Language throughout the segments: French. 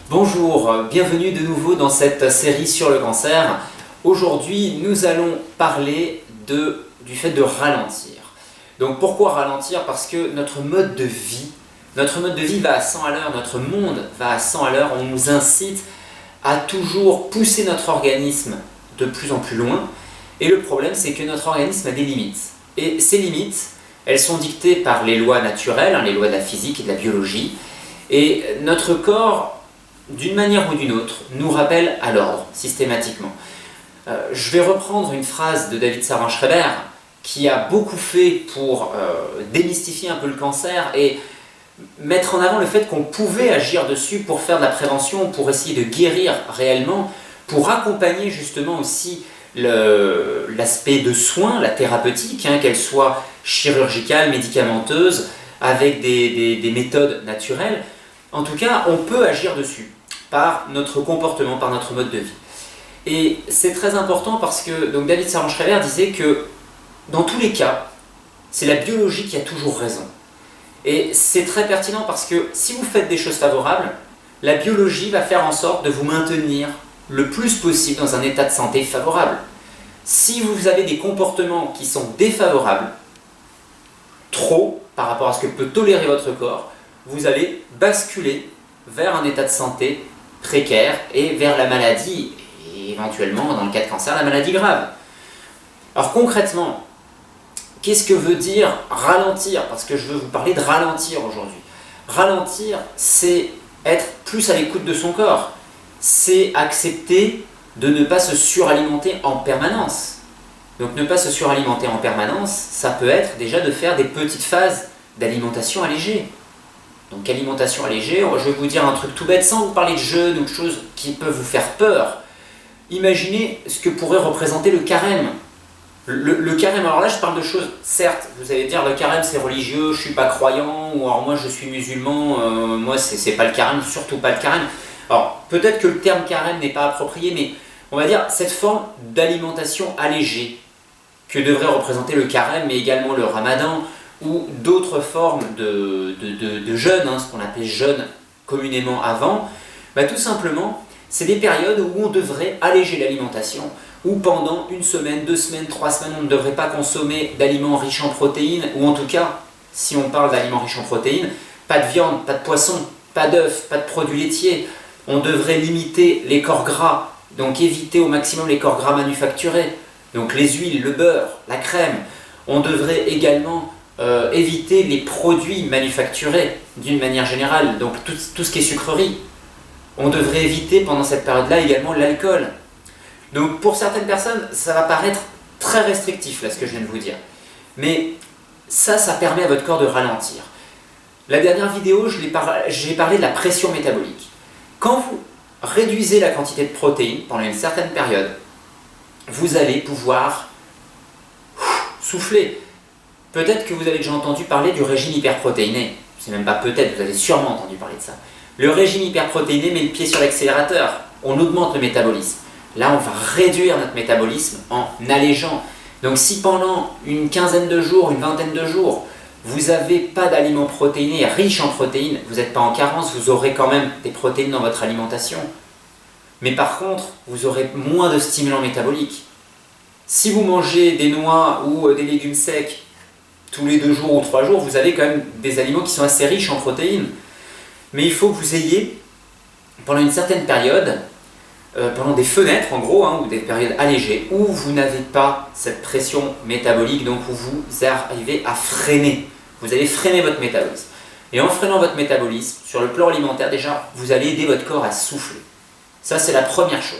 Bonjour, bienvenue de nouveau dans cette série sur le cancer. Aujourd'hui, nous allons parler du fait de ralentir. Donc pourquoi ralentir? Parce que notre mode de vie va à 100 à l'heure, notre monde va à 100 à l'heure. On nous incite à toujours pousser notre organisme de plus en plus loin. Et le problème, c'est que notre organisme a des limites. Et ces limites, elles sont dictées par les lois naturelles, les lois de la physique et de la biologie. Et notre corps, d'une manière ou d'une autre, nous rappelle à l'ordre, systématiquement. Je vais reprendre une phrase de David Sarran-Schreiber, qui a beaucoup fait pour démystifier un peu le cancer et mettre en avant le fait qu'on pouvait agir dessus pour faire de la prévention, pour essayer de guérir réellement, pour accompagner justement aussi l'aspect de soins, la thérapeutique, qu'elle soit chirurgicale, médicamenteuse, avec des méthodes naturelles. En tout cas, on peut agir dessus par notre comportement, par notre mode de vie. Et c'est très important parce que donc David Sarran-Schreiber disait que dans tous les cas, c'est la biologie qui a toujours raison. Et c'est très pertinent parce que si vous faites des choses favorables, la biologie va faire en sorte de vous maintenir le plus possible dans un état de santé favorable. Si vous avez des comportements qui sont défavorables, trop par rapport à ce que peut tolérer votre corps, vous allez basculer vers un état de santé précaire et vers la maladie, et éventuellement, dans le cas de cancer, la maladie grave. Alors concrètement, qu'est-ce que veut dire ralentir? Parce que je veux vous parler de ralentir aujourd'hui. Ralentir, c'est être plus à l'écoute de son corps. C'est accepter de ne pas se suralimenter en permanence. Donc ne pas se suralimenter en permanence, ça peut être déjà de faire des petites phases d'alimentation allégée. Donc alimentation allégée, je vais vous dire un truc tout bête sans vous parler de jeûne ou de choses qui peuvent vous faire peur. Imaginez ce que pourrait représenter le carême. Le carême, alors là je parle de choses, certes, vous allez dire le carême c'est religieux, je suis pas croyant, ou alors moi je suis musulman, moi c'est pas le carême, surtout pas le carême. Alors peut-être que le terme carême n'est pas approprié, mais on va dire cette forme d'alimentation allégée que devrait représenter le carême, mais également le ramadan, ou d'autres formes de jeûne, ce qu'on appelait jeûne communément avant, tout simplement, c'est des périodes où on devrait alléger l'alimentation, où pendant une semaine, 2 semaines, 3 semaines, on ne devrait pas consommer d'aliments riches en protéines, ou en tout cas, si on parle d'aliments riches en protéines, pas de viande, pas de poisson, pas d'œufs, pas de produits laitiers. On devrait limiter les corps gras, donc éviter au maximum les corps gras manufacturés, donc les huiles, le beurre, la crème. On devrait également éviter les produits manufacturés d'une manière générale, donc tout ce qui est sucrerie. On devrait éviter pendant cette période-là également l'alcool. Donc pour certaines personnes, ça va paraître très restrictif là ce que je viens de vous dire. Mais ça permet à votre corps de ralentir. La dernière vidéo, j'ai parlé de la pression métabolique. Quand vous réduisez la quantité de protéines pendant une certaine période, vous allez pouvoir souffler. Peut-être que vous avez déjà entendu parler du régime hyperprotéiné. C'est même pas peut-être, vous avez sûrement entendu parler de ça. Le régime hyperprotéiné met le pied sur l'accélérateur. On augmente le métabolisme. Là, on va réduire notre métabolisme en allégeant. Donc si pendant une quinzaine de jours, une vingtaine de jours, vous n'avez pas d'aliments protéinés riches en protéines, vous n'êtes pas en carence, vous aurez quand même des protéines dans votre alimentation. Mais par contre, vous aurez moins de stimulants métaboliques. Si vous mangez des noix ou des légumes secs tous les 2 jours ou 3 jours, vous avez quand même des aliments qui sont assez riches en protéines. Mais il faut que vous ayez, pendant une certaine période, pendant des fenêtres en gros, ou des périodes allégées, où vous n'avez pas cette pression métabolique, donc où vous arrivez à freiner. Vous allez freiner votre métabolisme. Et en freinant votre métabolisme, sur le plan alimentaire déjà, vous allez aider votre corps à souffler. Ça c'est la première chose,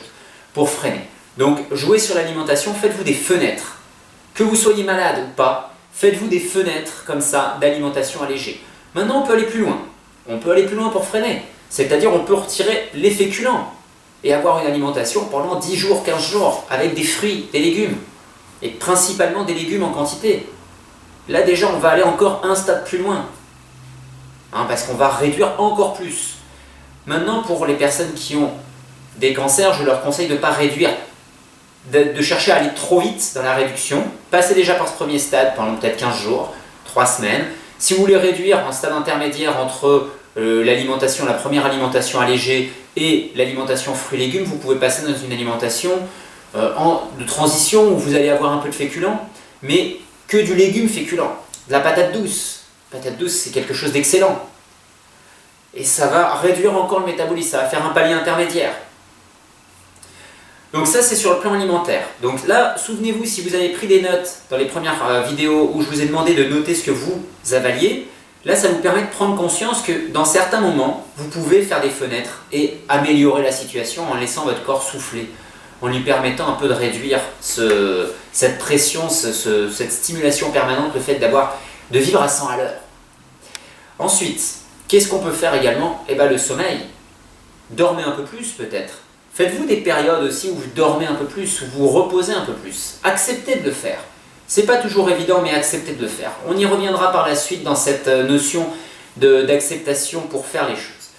pour freiner. Donc jouez sur l'alimentation, faites-vous des fenêtres. Que vous soyez malade ou pas, faites-vous des fenêtres comme ça d'alimentation allégée. Maintenant on peut aller plus loin. On peut aller plus loin pour freiner. C'est-à-dire on peut retirer les féculents et avoir une alimentation pendant 10 jours, 15 jours, avec des fruits, des légumes. Et principalement des légumes en quantité. Là déjà on va aller encore un stade plus loin. Parce qu'on va réduire encore plus. Maintenant pour les personnes qui ont des cancers, je leur conseille de ne pas réduire, de chercher à aller trop vite dans la réduction. Passez déjà par ce premier stade pendant peut-être 15 jours, 3 semaines. Si vous voulez réduire un stade intermédiaire entre l'alimentation, la première alimentation allégée et l'alimentation fruits et légumes, vous pouvez passer dans une alimentation de transition où vous allez avoir un peu de féculents, mais que du légume féculent, de la patate douce. La patate douce, c'est quelque chose d'excellent. Et ça va réduire encore le métabolisme, ça va faire un palier intermédiaire. Donc ça, c'est sur le plan alimentaire. Donc là, souvenez-vous, si vous avez pris des notes dans les premières vidéos où je vous ai demandé de noter ce que vous avaliez, là, ça vous permet de prendre conscience que dans certains moments, vous pouvez faire des fenêtres et améliorer la situation en laissant votre corps souffler, en lui permettant un peu de réduire cette pression, cette stimulation permanente, le fait de vivre à 100 à l'heure. Ensuite, qu'est-ce qu'on peut faire également? Eh bien, le sommeil. Dormez un peu plus peut-être. Faites-vous des périodes aussi où vous dormez un peu plus, où vous reposez un peu plus. Acceptez de le faire. C'est pas toujours évident, mais acceptez de le faire. On y reviendra par la suite dans cette notion d'acceptation pour faire les choses.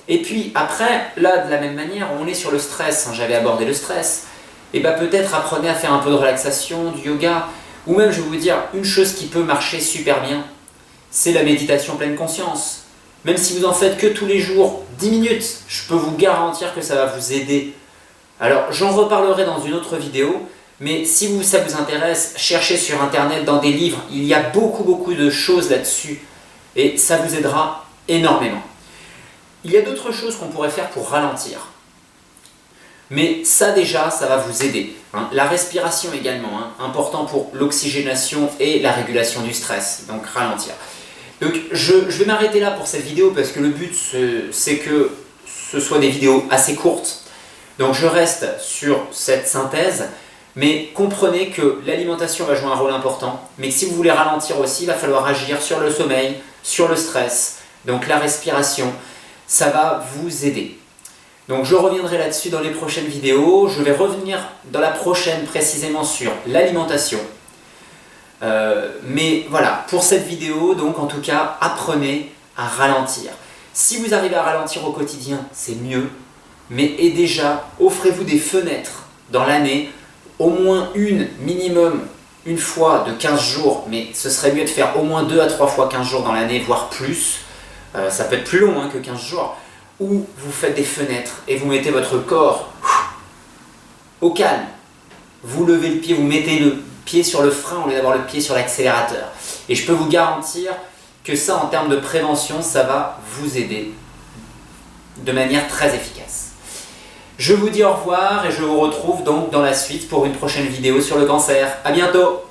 Et puis après, là de la même manière, on est sur le stress, hein, j'avais abordé le stress. Et bien peut-être apprenez à faire un peu de relaxation, du yoga, ou même je vais vous dire, une chose qui peut marcher super bien, c'est la méditation pleine conscience. Même si vous en faites que tous les jours 10 minutes, je peux vous garantir que ça va vous aider. Alors j'en reparlerai dans une autre vidéo, mais si ça vous intéresse, cherchez sur internet, dans des livres, il y a beaucoup de choses là-dessus et ça vous aidera énormément. Il y a d'autres choses qu'on pourrait faire pour ralentir. Mais ça déjà, ça va vous aider. Hein. La respiration également, hein, important pour l'oxygénation et la régulation du stress, donc ralentir. Donc je vais m'arrêter là pour cette vidéo parce que le but c'est que ce soit des vidéos assez courtes. Donc je reste sur cette synthèse, mais comprenez que l'alimentation va jouer un rôle important, mais que si vous voulez ralentir aussi, il va falloir agir sur le sommeil, sur le stress, donc la respiration, ça va vous aider. Donc je reviendrai là-dessus dans les prochaines vidéos, je vais revenir dans la prochaine précisément sur l'alimentation. Mais voilà, pour cette vidéo, donc en tout cas, apprenez à ralentir. Si vous arrivez à ralentir au quotidien, c'est mieux, mais déjà, offrez-vous des fenêtres dans l'année, au moins minimum une fois de 15 jours, mais ce serait mieux de faire au moins 2 à 3 fois 15 jours dans l'année, voire plus. Ça peut être plus long que 15 jours, où vous faites des fenêtres et vous mettez votre corps au calme. Vous levez le pied, vous mettez le pied sur le frein au lieu d'avoir le pied sur l'accélérateur. Et je peux vous garantir que ça, en termes de prévention, ça va vous aider de manière très efficace. Je vous dis au revoir et je vous retrouve donc dans la suite pour une prochaine vidéo sur le cancer. À bientôt!